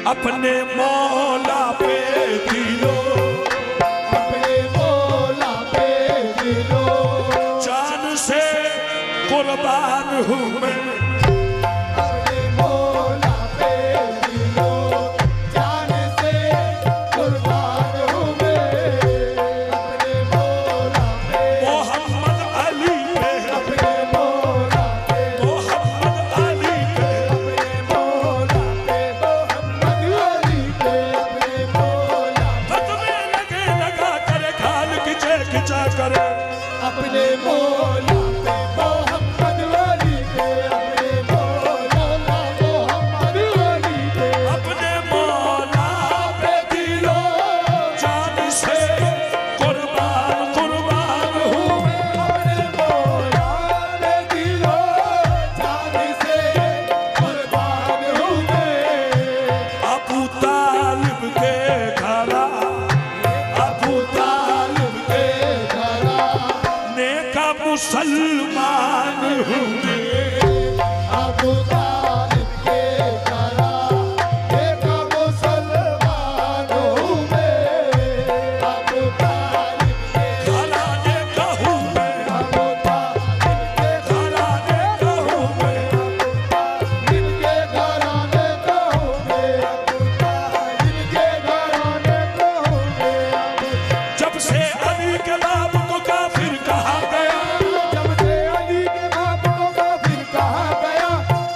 अपने मौला पे दिलो, अपने मौला पे दिलो, जान से कुर्बान हूँ मैं। अपने मौला पे दिलो, जान से कुर्बान हूँ मैं। अपने मौला पे मोहम्मद अली पे, अपने मौला पे मोहम्मद अली पे, अपने मौला पे मोहम्मद अली पे अपने मौला खत में लगे लगा करे खाल खिंचे खिंचा करे। अपने मौला पे मोहम्मद अली पे अपने मौला मोहम्मद अली पे अपने मौला पे दिलो, जान से कुर्बान कुर्बान हूँ मैं। अपने मौला पे दिलो, जान से कुर्बान हूँ मैं। अबू तालिब के घरा, अबू तालिब के घरा नेका मुसलमान हूँ मैं। अबू तालिब के घरा एक मुसलमान हूँ मैं। अबू तालिब के घराने का हूँ मैं, अबू तालिब के घराने का हूँ मैं। इनके घराने का हूँ मैं। अबू तालिब के घराने का हूँ मैं। जब से अली के बाप को काफिर कहा गया, जब से अली के बाप को काफिर कहा गया,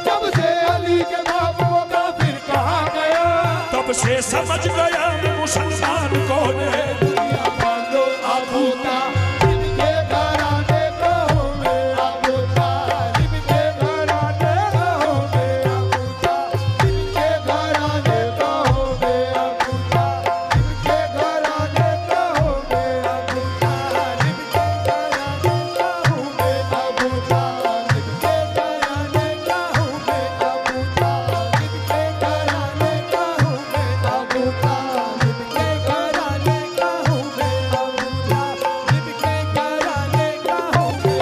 जब से अली के बाप को काफिर कहा गया, तब से समझ गया मैं मुसलमान कौन है। दुनिया बांधो अबू तालिब के घराने का हूँ मैं। अबू तालिब के घराने का हूँ मैं। अबू तालिब के घराने का हूँ मैं। अबू तालिब के घराने का हूँ मैं। अबू तालिब के घराने का हूँ मैं। अबू तालिब के घराने का हूँ मैं। अबू तालिब के घराने का हूँ मैं। अबू तालिब के घराने का हूँ मैं। अबू तालिब के घराने का हूँ मैं।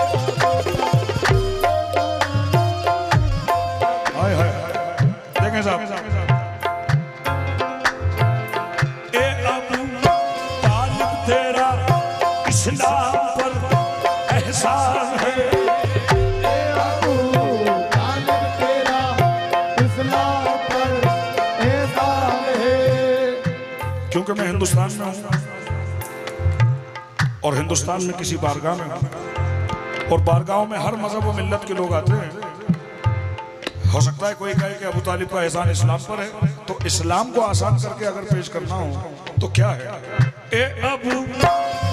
हाय हाय देखें साहब, ए अबू तालिब तेरा इस्लाम पर एहसान है। ए अबू तालिब तेरा इस्लाम पर एहसान है। क्योंकि मैं हिंदुस्तान में हूँ और हिंदुस्तान में किसी बारगाह में हूँ, और बारगाहों में हर मजहब व मिल्लत के लोग आते हैं। हो सकता है कोई कहे कि अबू तालिब का एहसान इस्लाम पर है, तो इस्लाम को आसान करके अगर पेश करना हो तो क्या है। ए अबू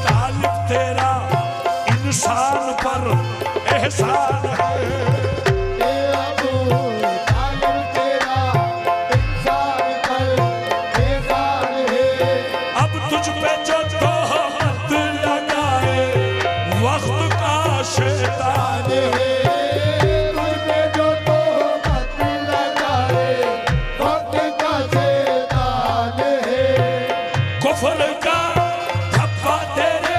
तालिब तेरा इंसान पर एहसान है। ए अबू तालिब तेरा इंसान पर एहसान है। अब तुझ पे जो तोहमत लगाए वक्त का शैतान है। तुझ पे जो तोहमत लगाए वक्त का शैतान है। कुफ्र का धब्बा तेरे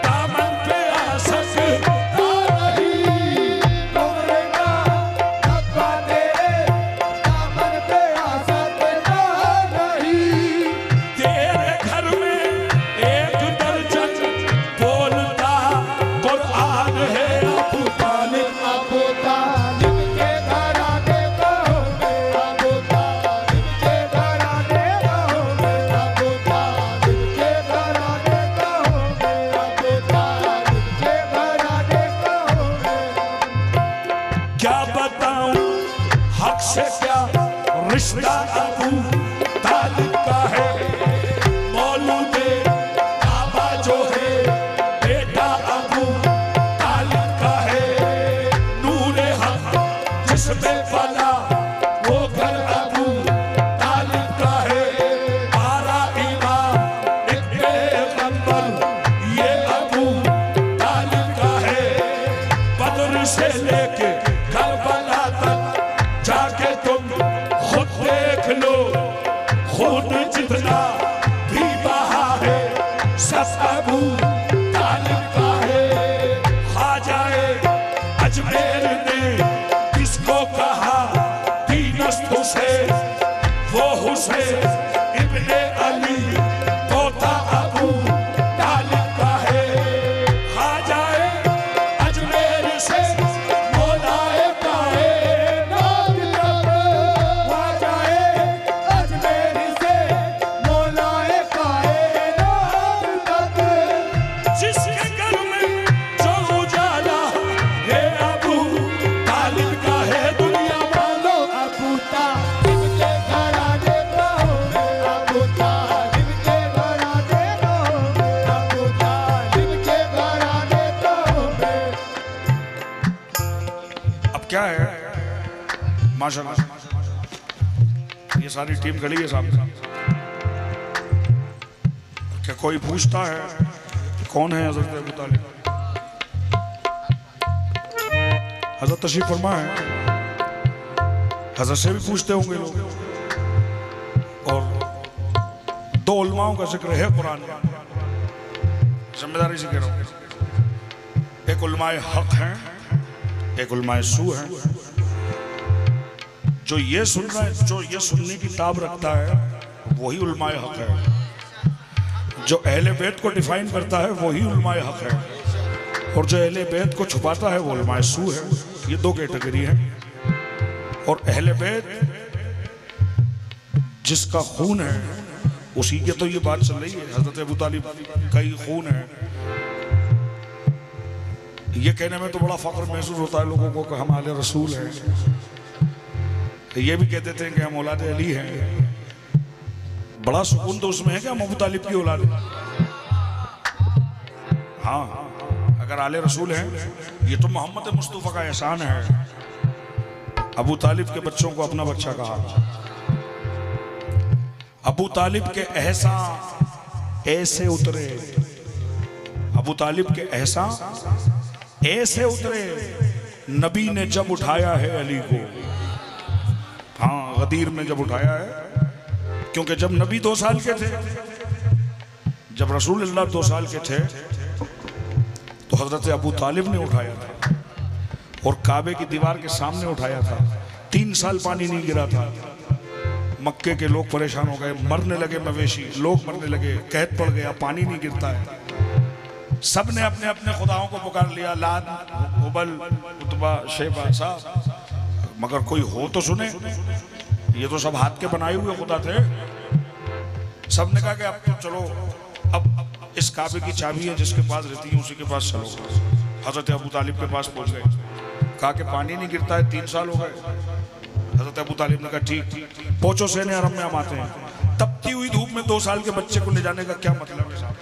दामन पे आ सकता नहीं कुफ्र का धब्बा तेरे दामन पे आ सकता नहीं। तेरे घर में एक दर्जन बोलता कुरान है। अबू तालिब अबू तालिब के घराने का हूँ मैं। अबू तालिब के घराने का हूँ मैं। अबू तालिब के घराने का हूँ मैं। अबू तालिब के घराने का हूँ मैं। क्या बताऊं हक से क्या रिश्ता अबू तालिब का है। मौलूदे काबा जो है बेटा अबू तालिब का है। नूरे हक जिसमें फला वो घर अबू तालिब का है। आरा इमाम एक पैगंबर ये अबू तालिब का है। बदर से लेके करबला तक जाके तुम खुद देख लो, खून जितना भी बहा है सब अबू तालिब का है। ख्वाजाए अजमेर ने किसको कहा दीनस्त हुसैन, वो हुसैन से इब्ने अली पोता अबू तालिब का है। ख्वाजाए अजमेर से मौलाए कायनात तक, ख्वाजाए अजमेर से मौलाए कायनात तक, जिसके घर में जो उजाला है अबू तालिब का है। दुनिया बोलो अबू तालिब के घराने का हूँ मैं, अबू तालिब के घराने का हूँ मैं, अबू तालिब के घराने का हूँ मैं। अब क्या है माशाल्लाह, ये सारी टीम खड़ी है सामने। क्या कोई पूछता है कौन है हजरत अबू तालिब? हजरत तशरीफ फरमा है, हजरत से भी पूछते होंगे लोग। और दो उलमाओं का जिक्र है कुरान में, जिम्मेदारी से कह रहा हूं। एक उलमाए हक हैं, एक उलमाए सू हैं। जो ये सुनने की ताब रखता है वही उलमाए हक है। जो अहले बैत को डिफाइन करता है वही उलमाए हक है, और जो अहले बैत को छुपाता है वो उलमाए सू है। ये दो कैटेगरी है। और अहले बैत जिसका खून है उसी के तो ये बात चल रही है, हजरत अबू तालिब का ही खून है। ये कहने में तो बड़ा फख्र महसूस होता है लोगों को कि हम आले रसूल हैं। ये भी कह देते हैं कि हम औलाद अली हैं। बड़ा सुकून तो उसमें है कि हम अबू तालिब की औलाद हैं। हाँ, अगर आले रसूल हैं, ये तो मोहम्मद मुस्तफ़ा का एहसान है। अबू तालिब के बच्चों को अपना बच्चा कहा। अबू तालिब के एहसान ऐसे उतरे, अबू तालिब के एहसान ऐसे उतरे, नबी ने जब उठाया है अली को। हाँ, गदीर में जब उठाया है, क्योंकि जब नबी 2 साल के थे, जब रसूलुल्लाह 2 साल के थे, तो हजरत अबू तालिब ने उठाया था और काबे की दीवार के सामने उठाया था। 3 साल पानी नहीं गिरा था। मक्के के लोग परेशान हो गए, मरने लगे मवेशी, लोग मरने लगे, कहत पड़ गया, पानी नहीं गिरता है। सब ने अपने अपने खुदाओं को पुकार लिया, लात, हुबल, उतबा, शेबा, साहब, मगर कोई हो तो सुने। ये तो सब हाथ के बनाए हुए खुदा थे। सब ने कहा कि अब तो चलो, अब इस काबे की चाबी है, जिसके पास रहती है उसी के पास चलो। हजरत अबू तालिब के पास पहुंच गए, कहा कि पानी नहीं गिरता है, 3 साल हो गए। हजरत अबू तालिब ने कहा ठीक, पहुंचो सेने अरब में हम आते हैं। तपती हुई धूप में 2 साल के बच्चे को ले जाने का क्या मतलब है साहब?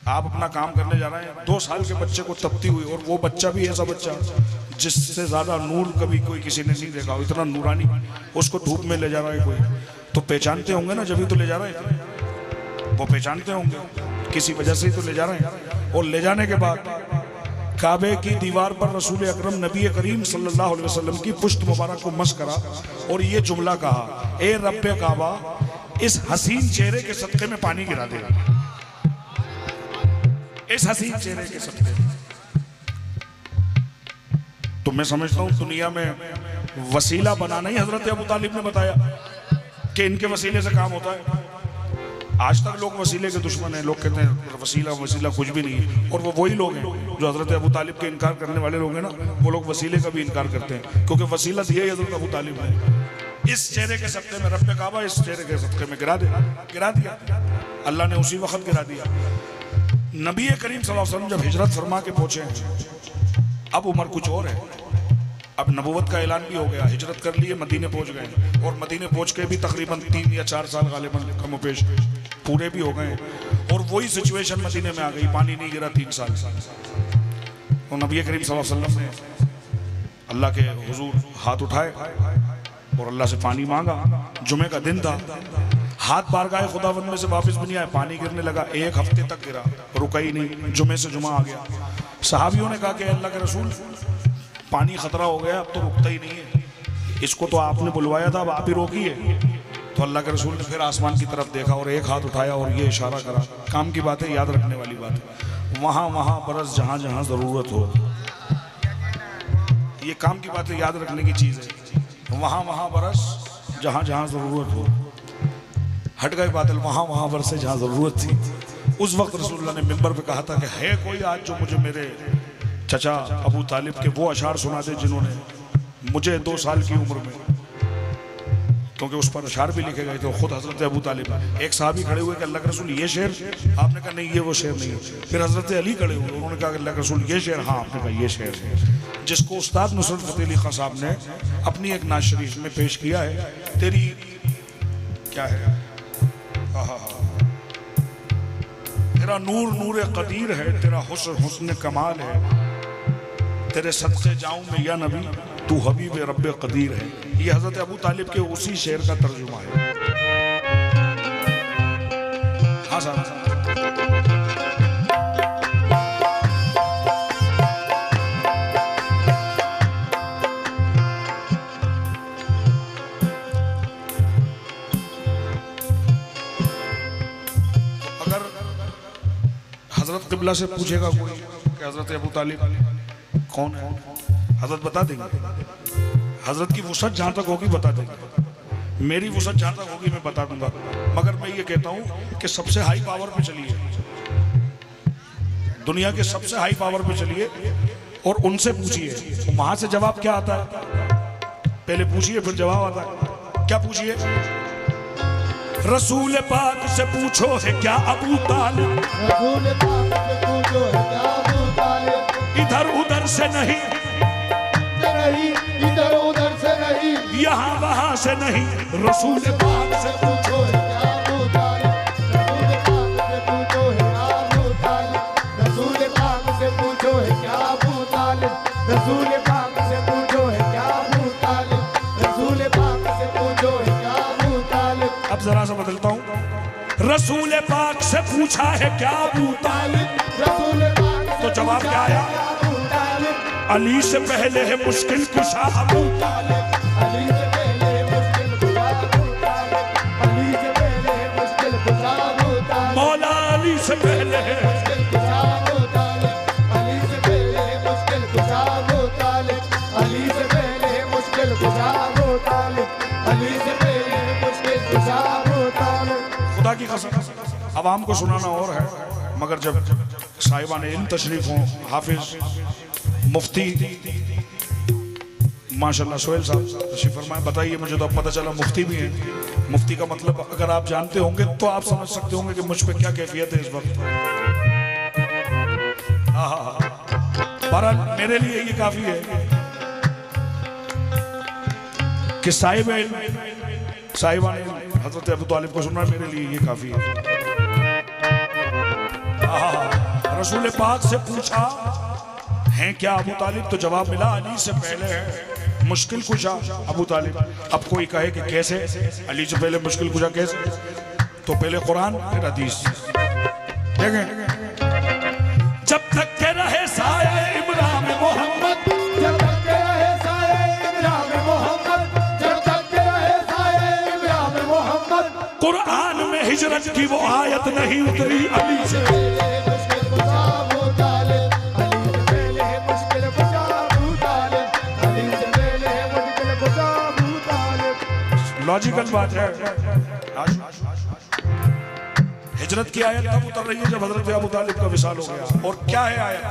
आप अपना काम करने जा रहे हैं, 2 साल के बच्चे को तपती हुई, और वो बच्चा भी ऐसा बच्चा जिससे ज्यादा नूर कभी कोई किसी ने नहीं देखा, इतना नूरानी, उसको धूप में ले जा रहा है कोई। तो पहचानते होंगे ना, जब ही तो ले जा रहे हैं। वो पहचानते होंगे, किसी वजह से ही तो ले जा रहे हैं। और ले जाने के बाद काबे की दीवार पर रसूल अकरम नबी करीम सल्लल्लाहु अलैहि वसल्लम की पुश्त मुबारक को मस करा और ये जुमला कहा, ए रब्बे काबा, इस हसीन चेहरे के सदके में पानी गिरा दे। इस हसीन चेहरे के सदके। तो मैं समझता हूं दुनिया में वसीला बनाना ही हजरत अबू तालिब ने बताया कि इनके वसीले से काम होता है। आज तक लोग वसीले के दुश्मन हैं, लोग कहते हैं वसीला वसीला कुछ भी नहीं है। और वो वही लोग हैं जो हजरत अबू तालिब के इनकार करने वाले लोग हैं ना, वो लोग वसीले का भी इनकार करते हैं, क्योंकि वसीला दिया ही हजरत अबू तालिब ने। इस चेहरे के सदके में रब्बे काबा, इस चेहरे के सदके में गिरा दिया। अल्लाह ने उसी वक्त गिरा दिया। नबी करीम सल्लल्लाहु अलैहि वसल्लम जब हिजरत फरमा के पहुंचे हैं, अब उम्र कुछ और है, अब नबूवत का ऐलान भी हो गया, हिजरत कर लिए, मदीने पहुंच गए, और मदीने पहुंच के भी तकरीबन 3 या 4 साल गालिबन कम पेश पूरे भी हो गए, और वही सिचुएशन मदीने में आ गई, पानी नहीं गिरा 3 साल। और नबी करीम सल्लल्लाहु अलैहि वसल्लम ने अल्लाह के हुजूर हाथ उठाए और अल्लाह से पानी मांगा। जुमे का दिन था, हाथ बारगाह खुदावंद में से वापस भी नहीं आए, पानी गिरने लगा, 1 हफ्ते तक गिरा, रुका ही नहीं, जुमे से जुमा आ गया। सहाबियों ने कहा कि अल्लाह के रसूल, पानी खतरा हो गया, अब तो रुकता ही नहीं है, इसको तो आपने बुलवाया था, अब आप ही रोकिए। तो अल्लाह के रसूल ने फिर आसमान की तरफ देखा और 1 हाथ उठाया और ये इशारा करा। काम की बात है, याद रखने वाली बात है, वहां वहां बरस जहां जहां जरूरत हो। ये काम की बात है, याद रखने की चीज है, वहां वहां बरस जहां जहां जरूरत हो। हट गए बादल वहां पर से जहां जरूरत थी। उस वक्त रसूलुल्लाह ने मिंबर पे कहा था कि है कोई आज जो मुझे मेरे चचा अबू तालिब के वो अशार सुना दे जिन्होंने मुझे 2 साल की उम्र में, क्योंकि उस पर अशार भी लिखे गए थे खुद हजरत अबू तालिब। एक साहबी खड़े हुए कि अल्लाह के रसूल ये शेर, आपने कहा नहीं ये वो शेर नहीं है। फिर हजरत अली खड़े हुए, उन्होंने कहा अल्लाह के रसूल ये शेर, हाँ, आपने कहा ये शेर है, जिसको उस्ताद नुसरत फतेह अली खां साहब ने अपनी एक नात शरीफ में पेश किया है। तेरी क्या है, तेरा नूर नूर कदीर है, तेरा हुस्न हुस्न कमाल है, तेरे सदक़े जाऊं मैं या नबी तू हबीब रब्बे कदीर है। ये हजरत अबू तालिब के उसी शेर का तर्जुमा है। हाँ साहब, अगर हजरत क़िबला से पूछेगा कोई कि हजरत अबू तालिब कौन है, हजरत बता देंगे। हजरत की वुसअत जहां तक होगी बता देंगे, मेरी वुसअत जहां तक होगी मैं बता दूंगा। मगर मैं ये कहता हूं कि सबसे हाई पावर पे चलिए, दुनिया के सबसे हाई पावर पे चलिए और उनसे पूछिए वहां से जवाब क्या आता है। पहले पूछिए फिर जवाब आता है। क्या पूछिए? रसूल पाक से पूछो है क्या अबू तालिब, रसूल पाक से पूछो है क्या अबू तालिब, इधर उधर से नहीं, इधर उधर से नहीं, यहाँ वहां से नहीं, रसूल पाक से पूछो है क्या अबू तालिब, रसूल पाक से पूछो है क्या अबू तालिब, रसूल पाक से पूछो है क्या अबू तालिब, रसूल पाक से पूछो है क्या अबू तालिब। अब जरा सा बदलता हूँ, रसूल पाक से पूछा है क्या अबू तालिब, रसूल पाक तो जवाब क्या आया? अली से पहले है मुश्किल कुशा अबू तालिब, अली से पहले मुश्किल कुशा अबू तालिब, अली से पहले मुश्किल कुशा अबू तालिब, मौला अली से पहले है मुश्किल कुशा अबू तालिब, अली से पहले मुश्किल कुशा अबू तालिब, अली से पहले मुश्किल कुशा अबू तालिब, अली से पहले मुश्किल कुशा अबू तालिब। खुदा की कसम अवाम को सुनाना और है, मगर जब साहिबान इल्म तशरीफ हों, हाफिज मुफ्ती माशाल्लाह सोहेल साहब तशरीफ फरमाएं। बताइए, मुझे तो अब पता चला मुफ्ती भी हैं। मुफ्ती का मतलब अगर आप जानते होंगे तो आप समझ सकते होंगे कि मुझ पे क्या कैफियत है इस वक्त। बहरहाल मेरे लिए ये काफी है कि साहिबान हजरत अबू तालिब को सुनना मेरे लिए ये काफी है। रसूल पाक से पूछा हैं क्या अबू तालिब, तो जवाब मिला अली से पहले है मुश्किल कुशा अबू तालिब। अब कोई कहे कि कैसे अली से पहले मुश्किल कुशा कैसे, तो पहले कुरान फिर हदीस देखें। जब तक के रहे साया इमरान मोहम्मद, जब तक के रहे साया इमरान मोहम्मद, जब तक के रहे साया इमरान मोहम्मद, कुरान में हिजरत की वो आयत नहीं उतरी अली से। मुश्किल कुशा अबू तालिब, अली से पहले मुश्किल कुशा अबू तालिब, अली से पहले मुश्किल कुशा अबू तालिब। लॉजिकल बात है। हिजरत की आयत तब उतर रही है जब हजरत अबू तालिब का विसाल हो गया। और क्या है आयत?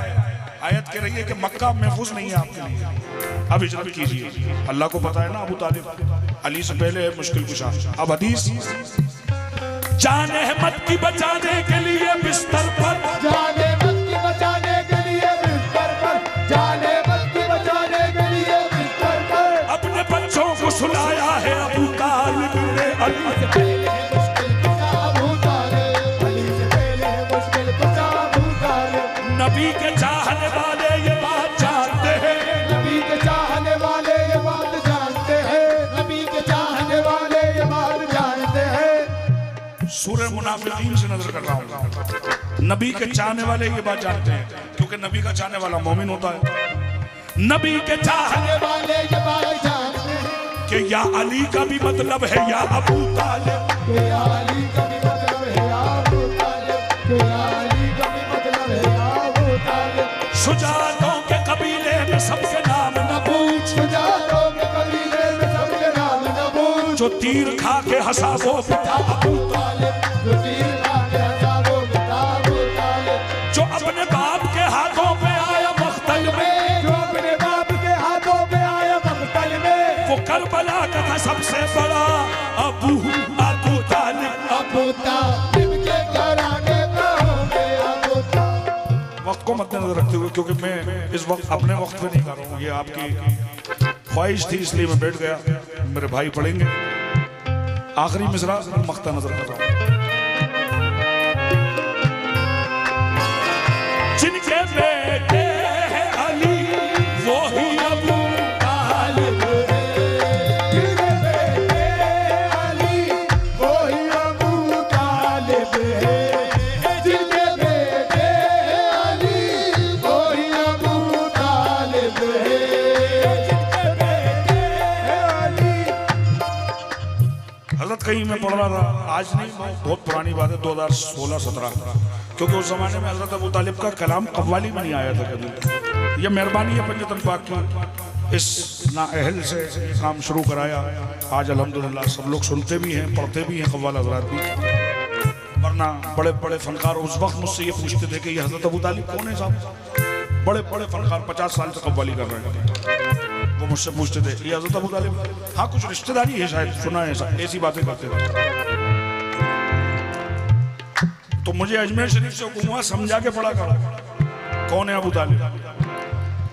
आयत कह रही है कि मक्का महफूज नहीं है आपके लिए, अब हिजरत कीजिए। अल्लाह को पता है ना अबू तालिब अली से पहले है मुश्किल कुशा। अब हदीस, जान अहमद की बचाने के लिए बिस्तर पर, जाने मत की बचाने के लिए बिस्तर पर, जाने मत की बचाने के लिए बिस्तर पर, अपने बच्चों को सुलाया है अबू तालिब ने अली से पहले मुश्किल कुशा अबू तालिब, अली से पहले मुश्किल कुशा अबू तालिब। नबी के चाहने वाले ये बात जानते हैं, नबी के चाहने वाले ये बात जानते हैं, नबी के चाहने वाले ये बात जानते हैं। सूरह मुनाफिकीन से नजर कर रहा हूँ। नबी के चाहने वाले ये बात जानते हैं, क्योंकि नबी का चाहने वाला मोमिन होता है। नबी के चाहने वाले ये बात जानते हैं कि या अली का भी मतलब है या अबू तालिब, कि या अली का भी मतलब है या अबू तालिब, कि या अली का भी मतलब है या अबू तालिब। शुजातों के कबीले में सबके नाम न पूछ, शुजातों के कबीले में सबके नाम न पूछ, जो तीर खा के हंसा वो पिता अबू तालिब, जो तीर खा के हंसा वो पिता अबू तालिब, जो अपने बाप के हाथों पे आया मख्तल में, जो अपने बाप के हाथों पे आया मख्तल में, वो करबला का था सबसे बड़ा अबू तालिब। अबू तालिब के घराने का हो गया अबू तालिब। वक्त को मद्देनजर रखते हुए, क्योंकि मैं इस वक्त अपने वक्त पे नहीं कर रहा हूँ, ये आपकी ख्वाहिश थी इसलिए मैं बैठ गया। मेरे भाई पढ़ेंगे आखिरी मिसरा, मख्ता नजर कर रहा हूँ। जिनके बेटे हैं अली वो ही अबू तालिब, जिनके बेटे अली वो ही अबू तालिब है, जिनके बेटे अली वो ही अबू तालिब है, जिनके बेटे अली। हजरत कहीं मैं पढ़ रहा था, आज नहीं, बहुत पुरानी बात है, 2016-17, क्योंकि उस जमाने में हजरत अबू तालिब का कलाम कव्वाली में नहीं आया था कभी। ये मेहरबानी है पंजतन पाक की, इस नाअहल से काम शुरू कराया। आज अल्हम्दुलिल्लाह सब लोग सुनते भी हैं, पढ़ते भी हैं कव्वाल हजरात भी। वरना बड़े बड़े फनकार उस वक्त मुझसे ये पूछते थे कि ये हजरत अबू तालिब कौन है साहब। बड़े बड़े फनकार 50 साल से कव्वाली कर रहे हैं, वो मुझसे पूछते थे ये हजरत अबू तालिब। हाँ, कुछ रिश्तेदारी है शायद, सुना है ऐसी बातें करते थे। तो मुझे अजमेर शरीफ से हुक्म हुआ समझा के पढ़ा करो कौन है अबू तालिब।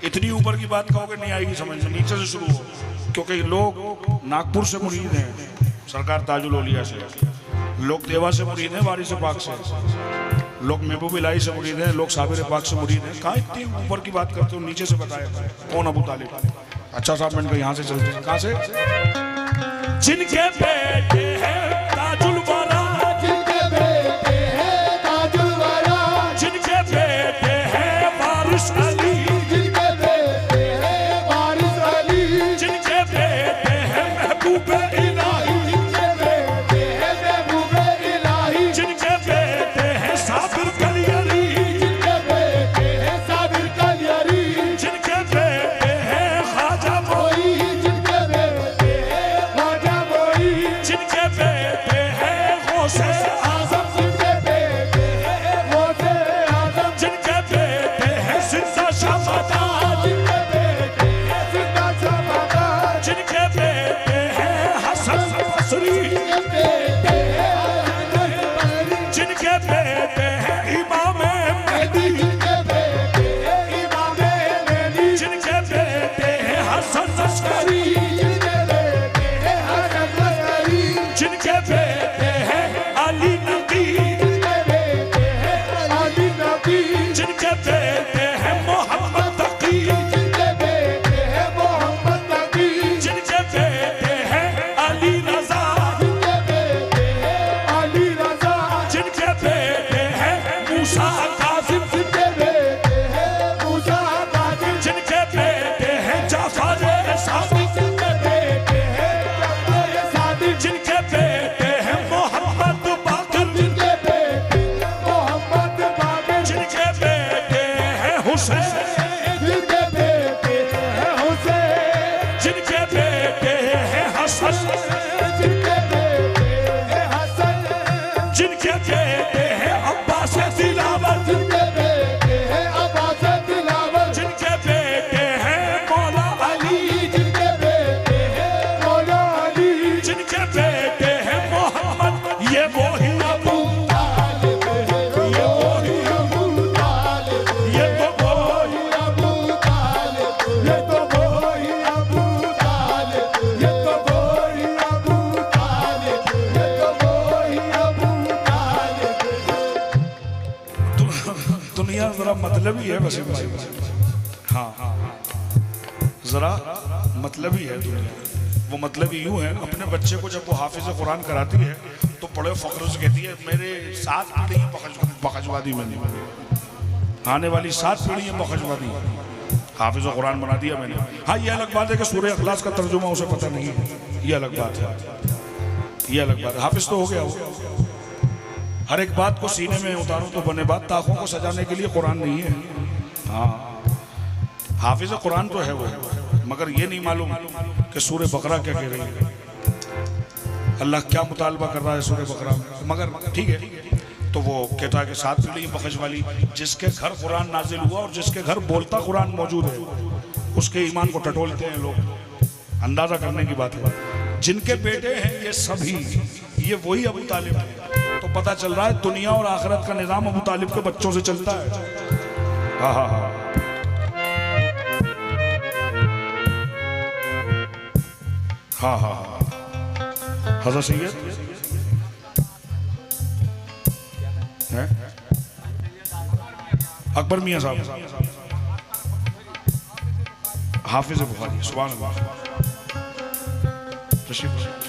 इतनी ऊपर की बात कहोगे नहीं आएगी समझ में, नीचे से शुरू हो, क्योंकि लोग नागपुर से मुरीद हैं सरकार ताजुल औलिया से, लोग देवा से मुरीद हैं वारिस पाक से, लोग महबूब इलाही से मुरीद हैं, लोग साबिर पाक से मुरीद हैं। कहाँ इतनी ऊपर की बात करते हो, नीचे से बताया कौन अबू तालिब। अच्छा साहब, मैंने यहाँ से चलते हैं, कहाँ से? जिनके बेटे हैं ताजुल वरा, जिनके बेटे हैं ताजुल वरा, जिनके बेटे हैं वारिस अली, जिनके बेटे हैं वारिस अली, जिनके बेटे हैं महबूब इलाही, जिनके बेटे हैं महबूब इलाही, जिनके बेटे हैं साबिर कलियरी, जिनके बेटे हैं साबिर कलियरी, जिनके बेटे हैं ख्वाजा मोई, जिनके बेटे हैं ख्वाजा मोई, जिनके बेटे हैं गौसे आजम, जिनके बेटे हैं गौसे आजम, जिनके बेटे हैं सिद्दा शाहबादा, जिनके बेटे हैं सिद्दा शाहबादा, जिनके बेटे हैं हसन बसरी, जिनके बेटे हैं हसन बसरी, जिनके बेटे हैं इमाम मेहदी, जिनके बेटे हैं इमाम मेहदी, जिनके बेटे हैं हसन लश्करी, जिनके बेटे हैं हसन लश्करी, जिनके बेटे हैं अली नबी, जिनके बेटे हैं अली नबी, जिनके बेटे हैं मोहम्मद तकी, जिनके बेटे हैं मोहम्मद नबी, जिनके बेटे हैं अली रजा, जिनके बेटे हैं अली रजा, जिनके बेटे हैं मूसा कासिम, जिनके बेटे हैं मूसा कासिम, जिनके बेटे हैं जाफर सादिक, जिनके बेटे हैं जाफर सादिक, जिनके बेटे हैं मोहम्मद बाकर, जिनके बेटे हैं मोहम्मद बाकर, जिनके बेटे हैं हुसैन, जिनके बेटे हैं हुसैन, जिनके बेटे हैं हसन, जिनके बेटे हैं हसन, जिनके बेटे हैं अब्बास दिलावर, जिनके बेटे हैं अब्बास दिलावर, जिनके बेटे हैं मौला अली, जिनके बेटे हैं मौला अली, जिनके बेटे हैं मोहम्मद, ये वो ही अबू, तालिब है, ये वही अबू तालिब, ये तो वो वही अबू तालिब, ये तो वही अबू तालिब, ये तो वही अबू तालिब, ये तो वही अबू तालिब। दुनिया जरा मतलब ही है वसीम भाई। हाँ, जरा मतलब ही है दुनिया। वो मतलब ही यूं है, अपने बच्चे को जब वो हाफिज कुरान कराती है तो बड़े फख्र से कहती है मेरे 7 पीढ़ियाँ बखशवादी मैंने, आने वाली 7 पीढ़ियाँ बखशवादी, हाफिज कुरान बना दिया मैंने। हाँ, ये अलग बात है कि सूरह इखलास का तर्जुमा उसे पता नहीं है, ये अलग बात है, ये अलग बात है। हाफिज तो हो गया वो, हर एक बात को सीने में उतारूं तो बने बात, ताकों को सजाने के लिए कुरान नहीं है। हाँ, हाफिज कुरान तो है वो, मगर ये नहीं मालूम कि सूरह बकरा क्या कह रही है। अल्लाह क्या मुतालबा कर रहा है सूरह बकरा में, मगर ठीक है। तो वो कहता है कि 7 पीढ़ी बख्श वाली, जिसके घर कुरान नाजिल हुआ और जिसके घर बोलता कुरान मौजूद है, उसके ईमान को टटोलते हैं लोग। अंदाजा करने की बात है। जिनके बेटे हैं ये सभी, ये वही अबू तालिब है। तो पता चल रहा है दुनिया और आखिरत का निजाम अबू तालिब के बच्चों से चलता है। हाँ हाँ हाँ हाँ हाँ हाँ। हज़रत सैयद है अकबर मियाँ साहब, हाफिज बुखारी, सुभान अल्लाह। तशरीफ